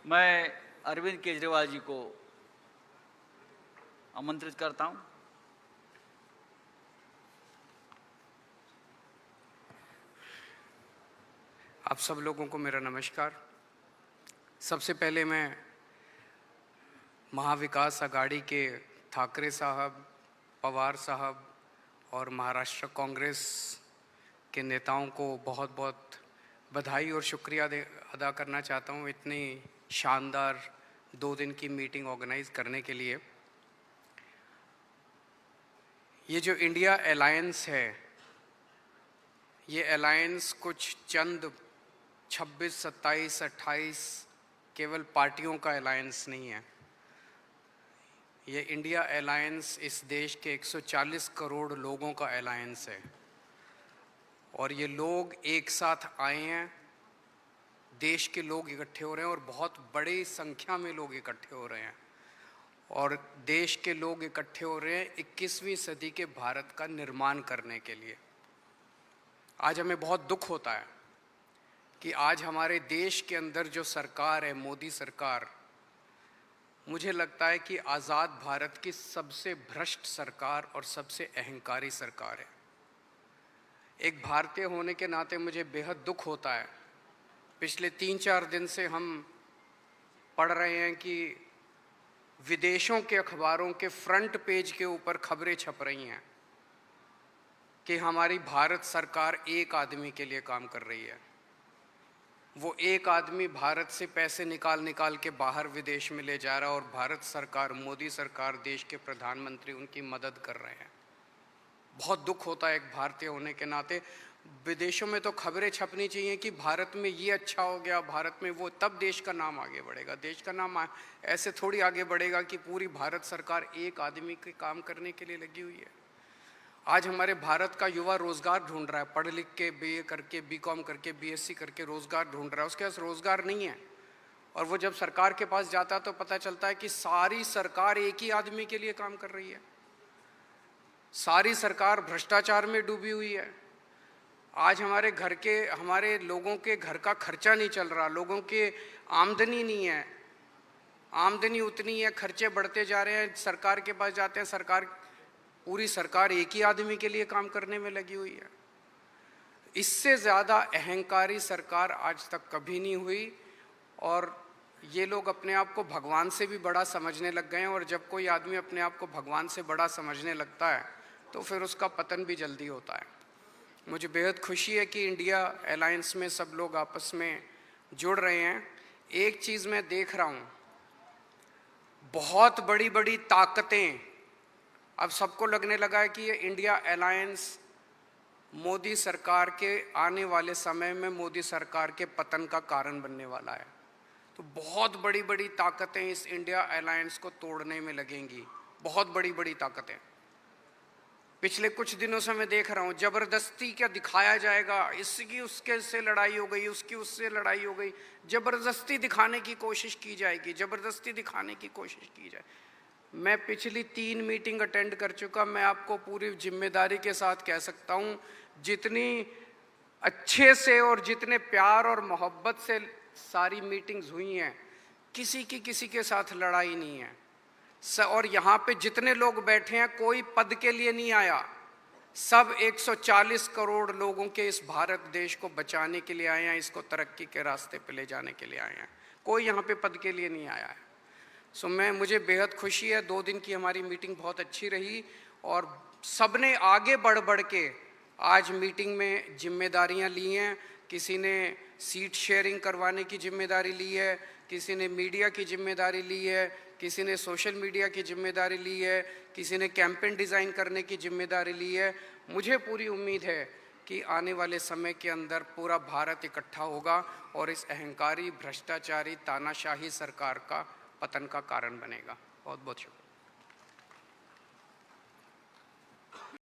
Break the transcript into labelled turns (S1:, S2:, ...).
S1: मैं अरविंद केजरीवाल जी को आमंत्रित करता हूं।
S2: आप सब लोगों को मेरा नमस्कार। सबसे पहले मैं महाविकास आघाड़ी के ठाकरे साहब, पवार साहब और महाराष्ट्र कांग्रेस के नेताओं को बहुत बहुत बधाई और शुक्रिया अदा करना चाहता हूं इतनी शानदार 2 दिन की मीटिंग ऑर्गेनाइज करने के लिए। ये जो इंडिया अलायंस है, ये अलायंस कुछ चंद 26, 27, 28 केवल पार्टियों का अलायंस नहीं है। ये इंडिया अलायंस इस देश के 140 करोड़ लोगों का अलायंस है और ये लोग एक साथ आए हैं। देश के लोग इकट्ठे हो रहे हैं और बहुत बड़ी संख्या में लोग इकट्ठे हो रहे हैं और देश के लोग इकट्ठे हो रहे हैं 21वीं सदी के भारत का निर्माण करने के लिए। आज हमें बहुत दुख होता है कि आज हमारे देश के अंदर जो सरकार है, मोदी सरकार, मुझे लगता है कि आज़ाद भारत की सबसे भ्रष्ट सरकार और सबसे अहंकारी सरकार है। एक भारतीय होने के नाते मुझे बेहद दुख होता है। पिछले 3-4 दिन से हम पढ़ रहे हैं कि विदेशों के अखबारों के फ्रंट पेज के ऊपर खबरें छप रही हैं कि हमारी भारत सरकार एक आदमी के लिए काम कर रही है। वो एक आदमी भारत से पैसे निकाल के बाहर विदेश में ले जा रहा है और भारत सरकार, मोदी सरकार, देश के प्रधानमंत्री उनकी मदद कर रहे हैं। बहुत दुख होता है एक भारतीय होने के नाते। विदेशों में तो खबरें छपनी चाहिए कि भारत में ये अच्छा हो गया, भारत में वो, तब देश का नाम आगे बढ़ेगा। देश का नाम ऐसे थोड़ी आगे बढ़ेगा कि पूरी भारत सरकार एक आदमी के काम करने के लिए लगी हुई है। आज हमारे भारत का युवा रोजगार ढूंढ रहा है, पढ़ लिख के बीए करके, बीकॉम करके, बीएससी करके रोजगार ढूंढ रहा है। उसके पास रोजगार नहीं है और वो जब सरकार के पास जाता है तो पता चलता है कि सारी सरकार एक ही आदमी के लिए काम कर रही है। सारी सरकार भ्रष्टाचार में डूबी हुई है। आज हमारे लोगों के घर का खर्चा नहीं चल रहा, लोगों के आमदनी नहीं है, आमदनी उतनी है, खर्चे बढ़ते जा रहे हैं। सरकार के पास जाते हैं, पूरी सरकार एक ही आदमी के लिए काम करने में लगी हुई है। इससे ज़्यादा अहंकारी सरकार आज तक कभी नहीं हुई और ये लोग अपने आप को भगवान से भी बड़ा समझने लग गए हैं और जब कोई आदमी अपने आप को भगवान से बड़ा समझने लगता है तो फिर उसका पतन भी जल्दी होता है। मुझे बेहद खुशी है कि इंडिया अलायंस में सब लोग आपस में जुड़ रहे हैं। एक चीज़ मैं देख रहा हूँ, बहुत बड़ी बड़ी ताकतें, अब सबको लगने लगा है कि ये इंडिया अलायंस मोदी सरकार के आने वाले समय में मोदी सरकार के पतन का कारण बनने वाला है। तो बहुत बड़ी बड़ी ताकतें इस इंडिया अलायंस को तोड़ने में लगेंगी, बहुत बड़ी बड़ी ताकतें। पिछले कुछ दिनों से मैं देख रहा हूँ जबरदस्ती क्या दिखाया जाएगा, इसकी उसके से लड़ाई हो गई, उसकी उससे लड़ाई हो गई, जबरदस्ती दिखाने की कोशिश की जाएगी, जबरदस्ती दिखाने की कोशिश की जाए। मैं पिछली 3 मीटिंग अटेंड कर चुका। मैं आपको पूरी जिम्मेदारी के साथ कह सकता हूँ, जितनी अच्छे से और जितने प्यार और मोहब्बत से सारी मीटिंग्स हुई हैं, किसी के साथ लड़ाई नहीं है। और यहाँ पे जितने लोग बैठे हैं कोई पद के लिए नहीं आया, सब 140 करोड़ लोगों के इस भारत देश को बचाने के लिए आए हैं, इसको तरक्की के रास्ते पे ले जाने के लिए आए हैं। कोई यहाँ पे पद के लिए नहीं आया है। मुझे बेहद खुशी है। 2 दिन की हमारी मीटिंग बहुत अच्छी रही और सबने आगे बढ़ के आज मीटिंग में जिम्मेदारियां ली हैं। किसी ने सीट शेयरिंग करवाने की जिम्मेदारी ली है, किसी ने मीडिया की जिम्मेदारी ली है, किसी ने सोशल मीडिया की जिम्मेदारी ली है, किसी ने कैंपेन डिज़ाइन करने की जिम्मेदारी ली है। मुझे पूरी उम्मीद है कि आने वाले समय के अंदर पूरा भारत इकट्ठा होगा और इस अहंकारी, भ्रष्टाचारी, तानाशाही सरकार का पतन का कारण बनेगा। बहुत बहुत शुक्रिया।